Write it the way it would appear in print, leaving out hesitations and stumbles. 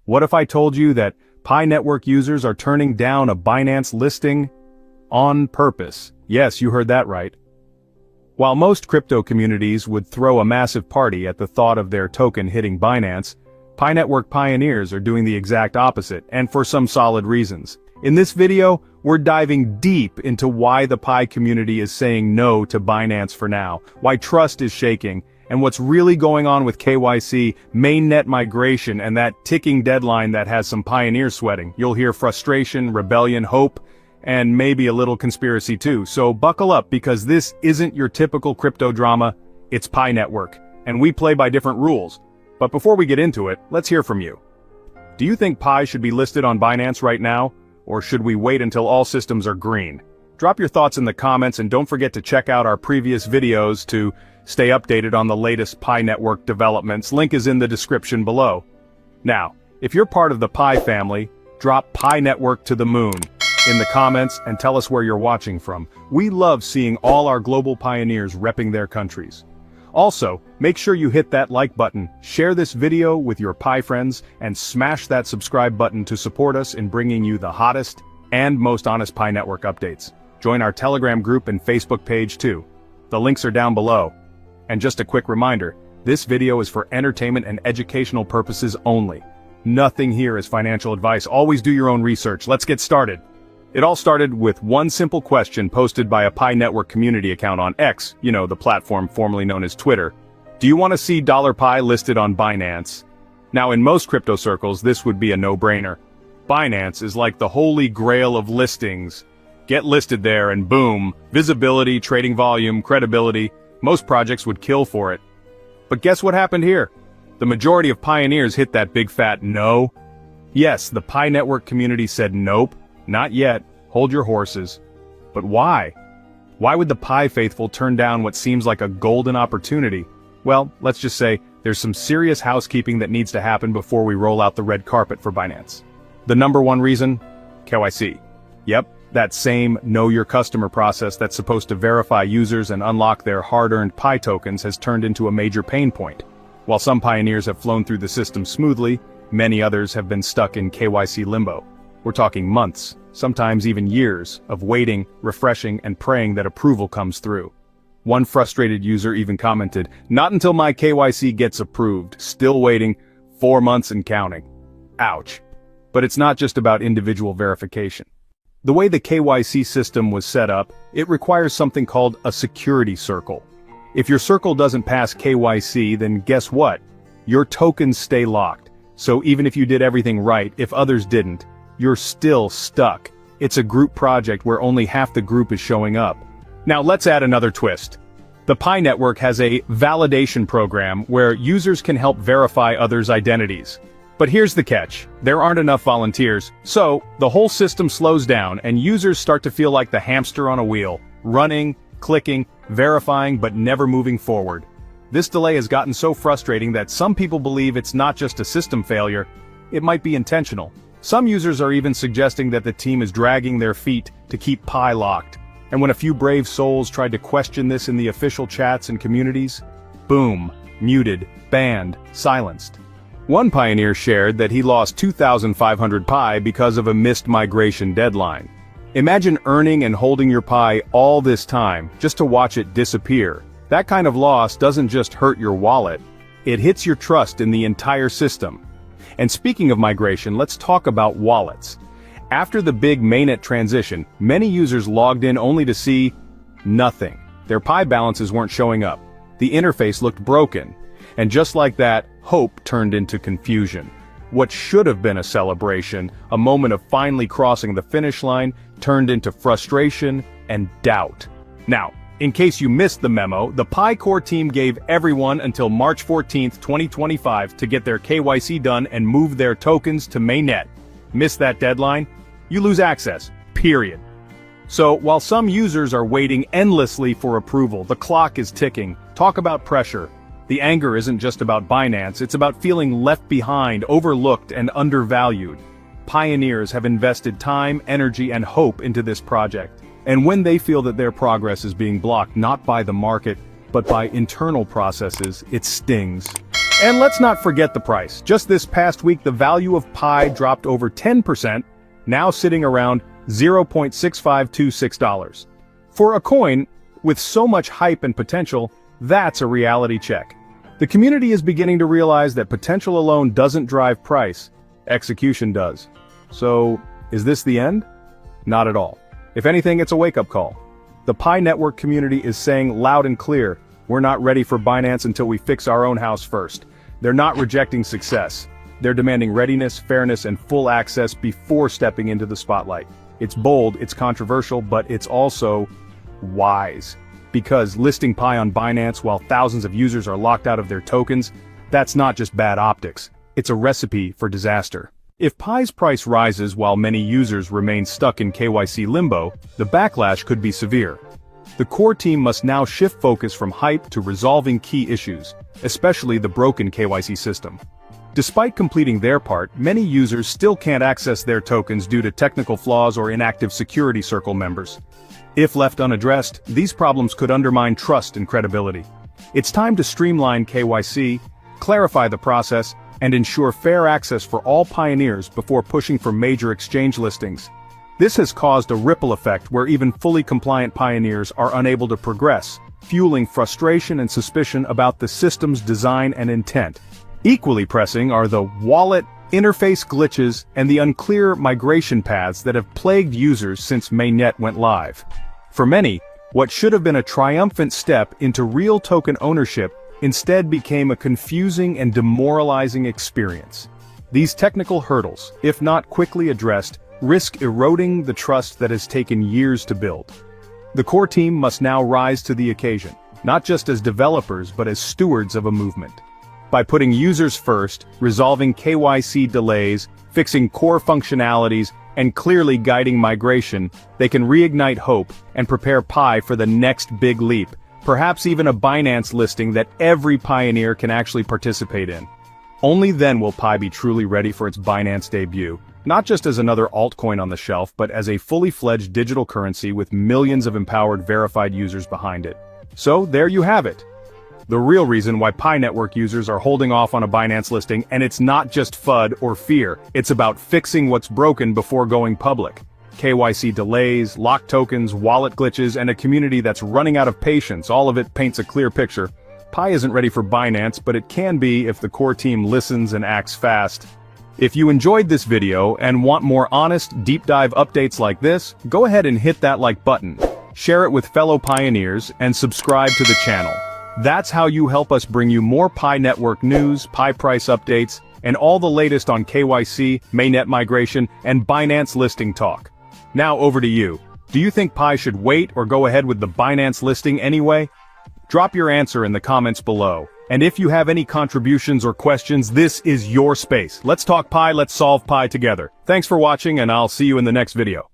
What if I told you that Pi Network users are turning down a Binance listing on purpose? Yes, you heard that right. While most crypto communities would throw a massive party at the thought of their token hitting Binance, Pi Network pioneers are doing the exact opposite, and for some solid reasons. In this video, we're diving deep into why the Pi community is saying no to Binance for now, why trust is shaking, and what's really going on with KYC, mainnet migration, and that ticking deadline that has some pioneers sweating. You'll hear frustration, rebellion, hope, and maybe a little conspiracy too. So buckle up, because this isn't your typical crypto drama, it's Pi Network, and we play by different rules. But before we get into it, let's hear from you. Do you think Pi should be listed on Binance right now, or should we wait until all systems are green? Drop your thoughts in the comments, and don't forget to check out our previous videos to stay updated on the latest Pi Network developments. Link is in the description below. Now, if you're part of the Pi family, drop Pi Network to the moon in the comments and tell us where you're watching from. We love seeing all our global pioneers repping their countries. Also, make sure you hit that like button, share this video with your Pi friends, and smash that subscribe button to support us in bringing you the hottest and most honest Pi Network updates. Join our Telegram group and Facebook page too. The links are down below. And just a quick reminder, this video is for entertainment and educational purposes only. Nothing here is financial advice. Always do your own research. Let's get started. It all started with one simple question posted by a Pi Network community account on X, the platform formerly known as Twitter. Do you want to see $Pi listed on Binance? Now, in most crypto circles, this would be a no-brainer. Binance is like the holy grail of listings. Get listed there and boom, visibility, trading volume, credibility. Most projects would kill for it. But guess what happened here? The majority of pioneers hit that big fat no. Yes, the Pi Network community said nope. Not yet, hold your horses. But why? Why would the Pi faithful turn down what seems like a golden opportunity? Well, let's just say, there's some serious housekeeping that needs to happen before we roll out the red carpet for Binance. The number one reason? KYC. Yep, that same know your customer process that's supposed to verify users and unlock their hard-earned Pi tokens has turned into a major pain point. While some pioneers have flown through the system smoothly, many others have been stuck in KYC limbo. We're talking months, sometimes even years, of waiting, refreshing, and praying that approval comes through. One frustrated user even commented, "Not until my KYC gets approved, still waiting, 4 months and counting." Ouch. But it's not just about individual verification. The way the KYC system was set up, it requires something called a security circle. If your circle doesn't pass KYC, then guess what? Your tokens stay locked. So even if you did everything right, if others didn't, you're still stuck. It's a group project where only half the group is showing up. Now let's add another twist. The Pi Network has a validation program where users can help verify others' identities. But here's the catch. There aren't enough volunteers, so the whole system slows down and users start to feel like the hamster on a wheel, running, clicking, verifying, but never moving forward. This delay has gotten so frustrating that some people believe it's not just a system failure, it might be intentional. Some users are even suggesting that the team is dragging their feet to keep Pi locked. And when a few brave souls tried to question this in the official chats and communities, boom, muted, banned, silenced. One pioneer shared that he lost 2,500 Pi because of a missed migration deadline. Imagine earning and holding your Pi all this time just to watch it disappear. That kind of loss doesn't just hurt your wallet, it hits your trust in the entire system. And speaking of migration, let's talk about wallets. After the big mainnet transition, many users logged in only to see nothing. Their Pi balances weren't showing up. The interface looked broken. And just like that, hope turned into confusion. What should have been a celebration, a moment of finally crossing the finish line, turned into frustration and doubt. Now, in case you missed the memo, the Pi Core team gave everyone until March 14th, 2025 to get their KYC done and move their tokens to mainnet. Miss that deadline? You lose access, period. So, while some users are waiting endlessly for approval, the clock is ticking. Talk about pressure. The anger isn't just about Binance, it's about feeling left behind, overlooked, and undervalued. Pioneers have invested time, energy, and hope into this project. And when they feel that their progress is being blocked not by the market, but by internal processes, it stings. And let's not forget the price. Just this past week, the value of Pi dropped over 10%, now sitting around $0.6526. For a coin with so much hype and potential, that's a reality check. The community is beginning to realize that potential alone doesn't drive price, execution does. So, is this the end? Not at all. If anything, it's a wake-up call. The Pi Network community is saying loud and clear, we're not ready for Binance until we fix our own house first. They're not rejecting success. They're demanding readiness, fairness, and full access before stepping into the spotlight. It's bold, it's controversial, but it's also wise. Because listing Pi on Binance while thousands of users are locked out of their tokens, that's not just bad optics. It's a recipe for disaster. If Pi's price rises while many users remain stuck in KYC limbo, the backlash could be severe. The core team must now shift focus from hype to resolving key issues, especially the broken KYC system. Despite completing their part, many users still can't access their tokens due to technical flaws or inactive security circle members. If left unaddressed, these problems could undermine trust and credibility. It's time to streamline KYC, clarify the process, and ensure fair access for all pioneers before pushing for major exchange listings. This has caused a ripple effect where even fully compliant pioneers are unable to progress, fueling frustration and suspicion about the system's design and intent. Equally pressing are the wallet interface glitches and the unclear migration paths that have plagued users since mainnet went live. For many, what should have been a triumphant step into real token ownership instead became a confusing and demoralizing experience. These technical hurdles, if not quickly addressed, risk eroding the trust that has taken years to build. The core team must now rise to the occasion, not just as developers but as stewards of a movement. By putting users first, resolving KYC delays, fixing core functionalities, and clearly guiding migration, they can reignite hope and prepare Pi for the next big leap, perhaps even a Binance listing that every pioneer can actually participate in. Only then will Pi be truly ready for its Binance debut, not just as another altcoin on the shelf but as a fully fledged digital currency with millions of empowered verified users behind it. So there you have it. The real reason why Pi Network users are holding off on a Binance listing, and it's not just FUD or fear, it's about fixing what's broken before going public. KYC delays, locked tokens, wallet glitches, and a community that's running out of patience, all of it paints a clear picture. Pi isn't ready for Binance, but it can be if the core team listens and acts fast. If you enjoyed this video and want more honest, deep dive updates like this, go ahead and hit that like button, share it with fellow pioneers, and subscribe to the channel. That's how you help us bring you more Pi Network news, Pi price updates, and all the latest on KYC, mainnet migration, and Binance listing talk. Now over to you. Do you think Pi should wait or go ahead with the Binance listing anyway? Drop your answer in the comments below. And if you have any contributions or questions, this is your space. Let's talk Pi, let's solve Pi together. Thanks for watching, and I'll see you in the next video.